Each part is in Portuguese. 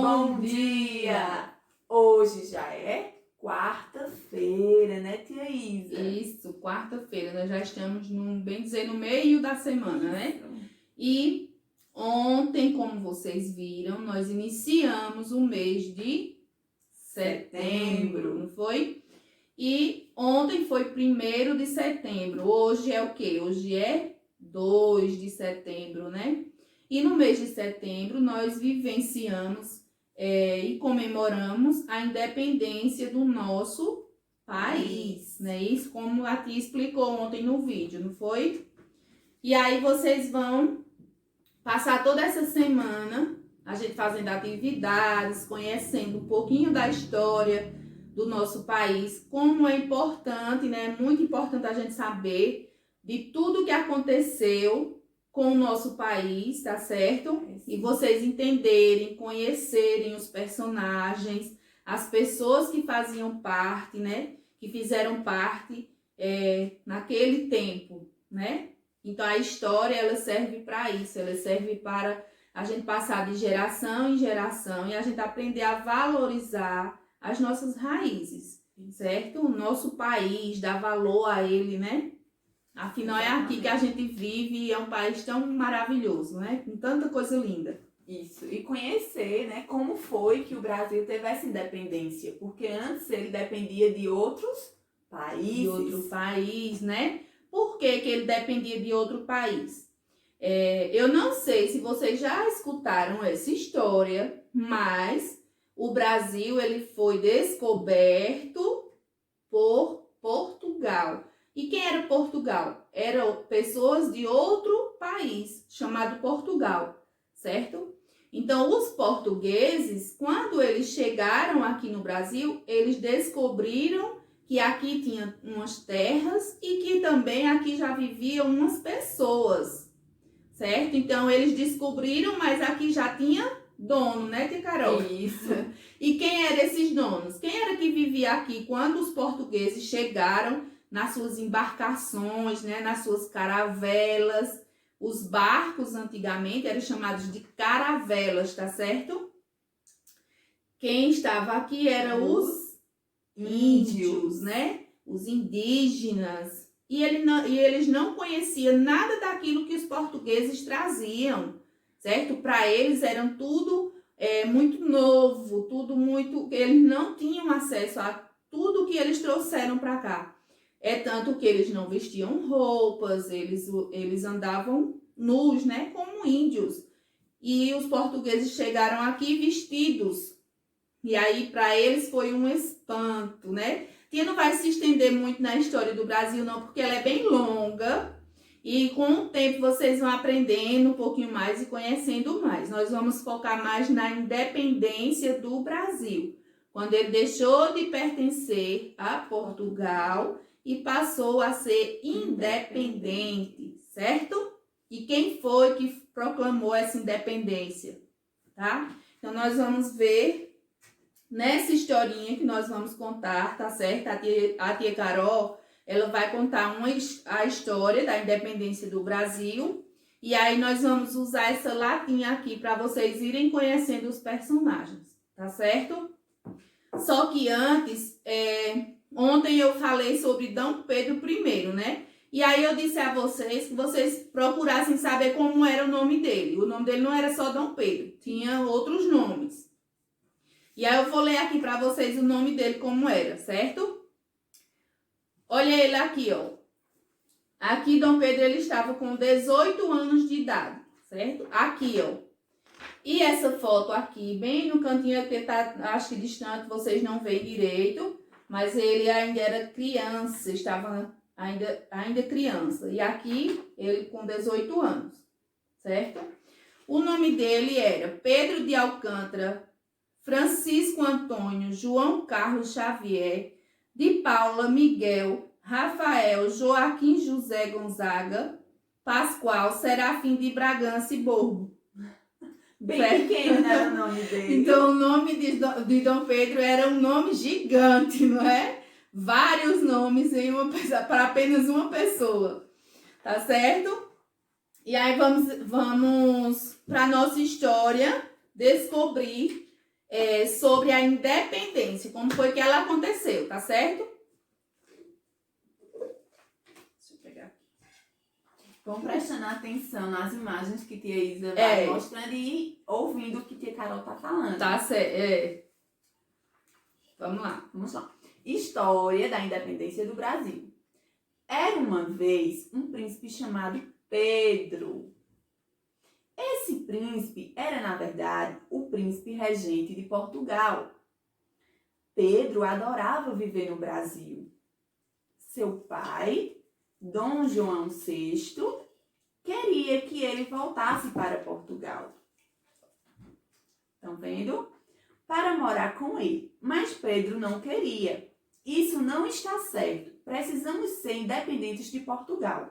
Bom dia! Hoje já é quarta-feira, né, tia Isa? Isso, quarta-feira. Nós já estamos, bem dizer, no meio da semana, né? E ontem, como vocês viram, nós iniciamos o mês de setembro, não foi? E ontem foi 1º de setembro. Hoje é o quê? Hoje é 2 de setembro, né? E no mês de setembro nós vivenciamos e comemoramos a independência do nosso país, né? Isso como a tia explicou ontem no vídeo, não foi? E aí vocês vão passar toda essa semana a gente fazendo atividades, conhecendo um pouquinho da história do nosso país, como é importante, né? É muito importante a gente saber de tudo que aconteceu com o nosso país, tá certo? E vocês entenderem, conhecerem os personagens, as pessoas que faziam parte, né? Que fizeram parte naquele tempo, né? Então a história, ela serve para isso, ela serve para a gente passar de geração em geração e a gente aprender a valorizar as nossas raízes, certo? O nosso país, dar valor a ele, né? Afinal, é aqui que a gente vive e é um país tão maravilhoso, né? Com tanta coisa linda. Isso, e conhecer, né, como foi que o Brasil teve essa independência, porque antes ele dependia de outros países. De outro país, né? Por que ele dependia de outro país? Eu não sei se vocês já escutaram essa história, mas o Brasil ele foi descoberto por Portugal. E quem era Portugal? Eram pessoas de outro país, chamado Portugal, certo? Então, os portugueses, quando eles chegaram aqui no Brasil, eles descobriram que aqui tinha umas terras e que também aqui já viviam umas pessoas, certo? Então, eles descobriram, mas aqui já tinha dono, né, tia Carol? Isso. E quem eram esses donos? Quem era que vivia aqui quando os portugueses chegaram nas suas embarcações, né, nas suas caravelas? Os barcos antigamente eram chamados de caravelas, tá certo? Quem estava aqui eram os índios, né? Os indígenas. E eles não conheciam nada daquilo que os portugueses traziam, certo? Para eles eram tudo muito novo, tudo muito... Eles não tinham acesso a tudo que eles trouxeram para cá. É tanto que eles não vestiam roupas, eles andavam nus, né? Como índios. E os portugueses chegaram aqui vestidos. E aí, para eles, foi um espanto, né? Tia não vai se estender muito na história do Brasil, não, porque ela é bem longa. E com o tempo vocês vão aprendendo um pouquinho mais e conhecendo mais. Nós vamos focar mais na independência do Brasil. Quando ele deixou de pertencer a Portugal e passou a ser independente, certo? E quem foi que proclamou essa independência, tá? Então, nós vamos ver nessa historinha que nós vamos contar, tá certo? A tia Carol, ela vai contar a história da independência do Brasil. E aí, nós vamos usar essa latinha aqui para vocês irem conhecendo os personagens, tá certo? Só que antes, ontem eu falei sobre Dom Pedro I, né? E aí eu disse a vocês que vocês procurassem saber como era o nome dele. O nome dele não era só Dom Pedro, tinha outros nomes. E aí eu vou ler aqui para vocês o nome dele como era, certo? Olha ele aqui, ó. Aqui Dom Pedro ele estava com 18 anos de idade, certo? Aqui, ó. E essa foto aqui, bem no cantinho, que tá, acho que distante, vocês não veem direito, mas ele ainda era criança, estava ainda criança. E aqui, ele com 18 anos, certo? O nome dele era Pedro de Alcântara, Francisco Antônio, João Carlos Xavier, de Paula Miguel, Rafael Joaquim José Gonzaga, Pascoal Serafim de Bragança e Borbo. Bem pequeno era o nome dele. Então, o nome de Dom Pedro era um nome gigante, não é? Vários nomes para apenas uma pessoa, tá certo? E aí vamos para a nossa história descobrir sobre a independência, como foi que ela aconteceu, tá certo? Deixa eu pegar aqui. Vamos prestando atenção nas imagens que tia Isa vai mostrando e ouvindo o que tia Carol tá falando. Tá certo, Vamos lá. Vamos lá. História da independência do Brasil. Era uma vez um príncipe chamado Pedro. Esse príncipe era, na verdade, o príncipe regente de Portugal. Pedro adorava viver no Brasil. Seu pai, Dom João VI, queria que ele voltasse para Portugal. Estão vendo? Para morar com ele. Mas Pedro não queria. Isso não está certo. Precisamos ser independentes de Portugal.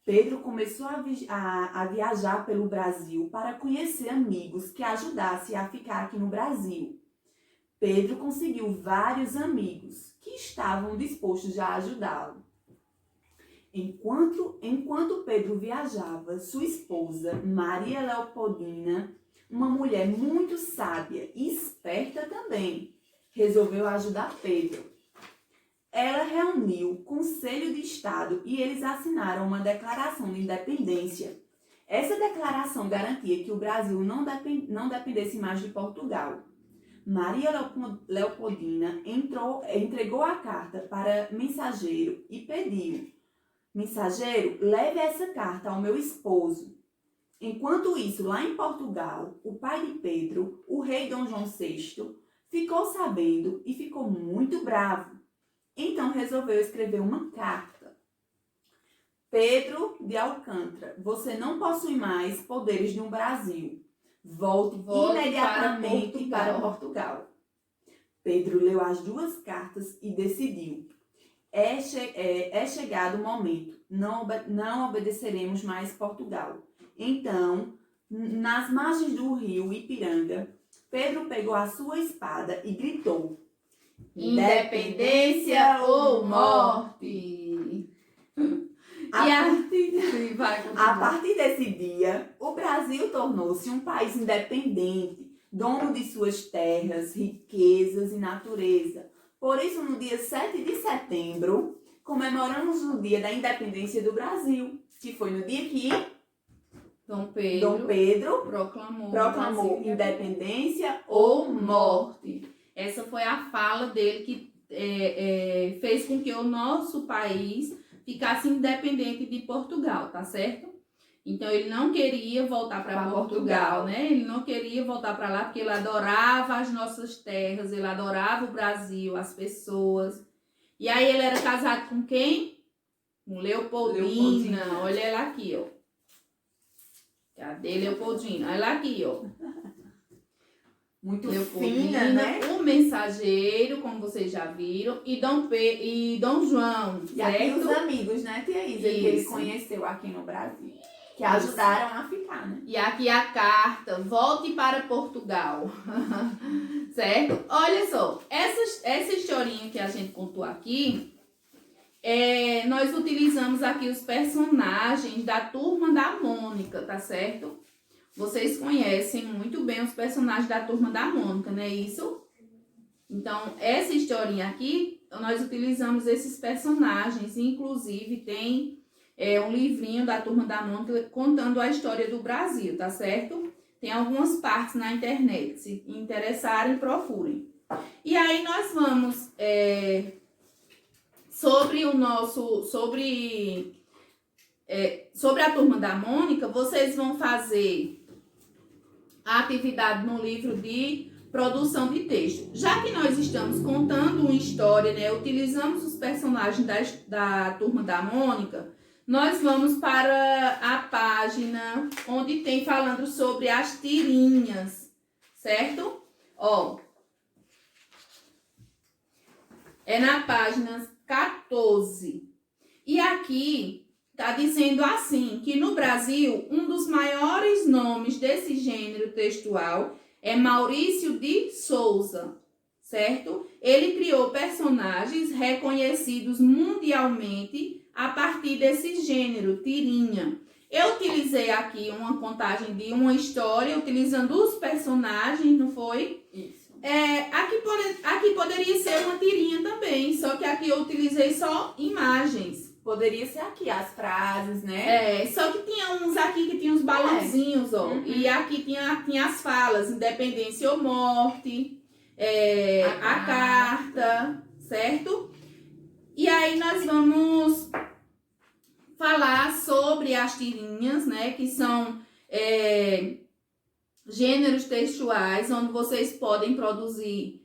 Pedro começou a viajar pelo Brasil para conhecer amigos que ajudassem a ficar aqui no Brasil. Pedro conseguiu vários amigos que estavam dispostos a ajudá-lo. Enquanto Pedro viajava, sua esposa, Maria Leopoldina, uma mulher muito sábia e esperta também, resolveu ajudar Pedro. Ela reuniu o Conselho de Estado e eles assinaram uma declaração de independência. Essa declaração garantia que o Brasil não dependesse mais de Portugal. Maria Leopoldina entregou a carta para mensageiro e pediu: mensageiro, leve essa carta ao meu esposo. Enquanto isso, lá em Portugal, o pai de Pedro, o rei Dom João VI, ficou sabendo e ficou muito bravo. Então resolveu escrever uma carta. Pedro de Alcântara, você não possui mais poderes no Brasil. Volte imediatamente para Portugal. Pedro leu as duas cartas e decidiu: é chegado o momento, não obedeceremos mais Portugal. Então, nas margens do rio Ipiranga, Pedro pegou a sua espada e gritou: independência ou morte! A partir desse dia, o Brasil tornou-se um país independente, dono de suas terras, riquezas e natureza. Por isso, no dia 7 de setembro, comemoramos o dia da independência do Brasil, que foi no dia que Dom Pedro proclamou independência ou morte. Essa foi a fala dele que fez com que o nosso país ficasse independente de Portugal, tá certo? Então ele não queria voltar para Portugal, né? Ele não queria voltar para lá porque ele adorava as nossas terras, ele adorava o Brasil, as pessoas. E aí ele era casado com quem? Com Leopoldina. Olha ela aqui, ó. Cadê Leopoldina? Olha ela aqui, ó. Muito fina, né? O mensageiro, como vocês já viram, e Dom João, e aqui os amigos, né, tia Isa, que ele conheceu aqui no Brasil, que ajudaram a ficar, né? E aqui a carta, volte para Portugal, certo? Olha só, essa historinha que a gente contou aqui, nós utilizamos aqui os personagens da Turma da Mônica, tá certo? Vocês conhecem muito bem os personagens da Turma da Mônica, não é isso? Então, essa historinha aqui, nós utilizamos esses personagens. Inclusive, tem um livrinho da Turma da Mônica contando a história do Brasil, tá certo? Tem algumas partes na internet. Se interessarem, procurem. E aí, nós vamos... sobre a Turma da Mônica, vocês vão fazer a atividade no livro de produção de texto. Já que nós estamos contando uma história, né, utilizamos os personagens da Turma da Mônica, nós vamos para a página onde tem falando sobre as tirinhas, certo? Ó, é na página 14. E aqui está dizendo assim, que no Brasil, um dos maiores nomes desse gênero textual é Maurício de Souza, certo? Ele criou personagens reconhecidos mundialmente a partir desse gênero, tirinha. Eu utilizei aqui uma contagem de uma história, utilizando os personagens, não foi? Isso. Aqui poderia ser uma tirinha também, só que aqui eu utilizei só imagens. Poderia ser aqui as frases, né? Só que tinha uns aqui que tinha uns balãozinhos, ó. Uhum. E aqui tinha as falas, independência ou morte, a carta, certo? E aí nós vamos falar sobre as tirinhas, né? Que são gêneros textuais, onde vocês podem produzir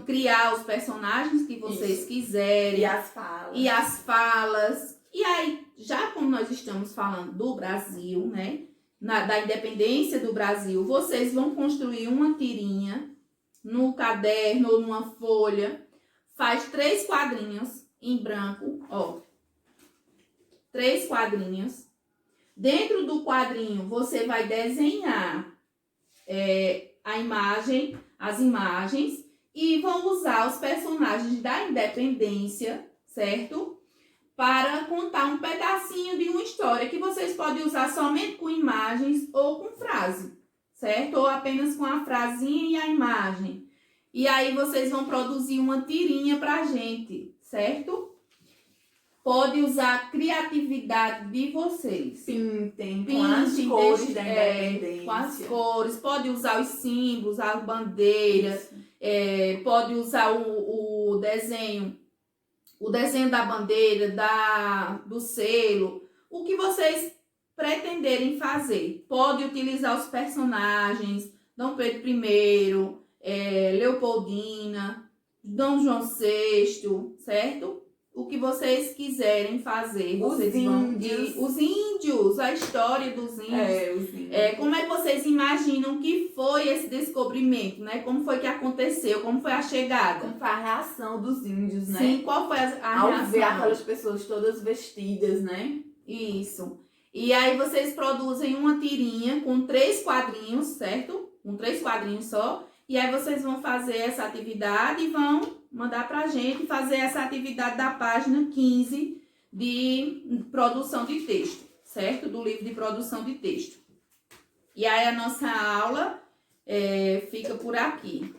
criar os personagens que vocês quiserem. E as falas. E aí, já como nós estamos falando do Brasil, né? Da independência do Brasil, vocês vão construir uma tirinha no caderno ou numa folha. Faz 3 quadrinhos em branco, ó. 3 quadrinhos. Dentro do quadrinho, você vai desenhar as imagens e vão usar os personagens da independência, certo? Para contar um pedacinho de uma história que vocês podem usar somente com imagens ou com frase, certo? Ou apenas com a frasinha e a imagem. E aí vocês vão produzir uma tirinha pra gente, certo? Pode usar a criatividade de vocês. Pintem com as cores da independência. Com as cores. Pode usar os símbolos, as bandeiras. Pode usar o desenho. O desenho da bandeira, do selo. O que vocês pretenderem fazer. Pode utilizar os personagens. Dom Pedro I, Leopoldina, Dom João VI, certo? O que vocês quiserem fazer. Os índios, a história dos índios. Os índios. Como é que vocês imaginam que foi esse descobrimento, né? Como foi que aconteceu? Como foi a chegada? Como foi a reação dos índios, né? Sim, qual foi a Ao reação? ver aquelas pessoas todas vestidas, né? Isso. E aí vocês produzem uma tirinha com 3 quadrinhos, certo? Com 3 quadrinhos só. E aí vocês vão fazer essa atividade e vão mandar pra gente fazer essa atividade da página 15 de produção de texto, certo? Do livro de produção de texto. E aí a nossa aula fica por aqui.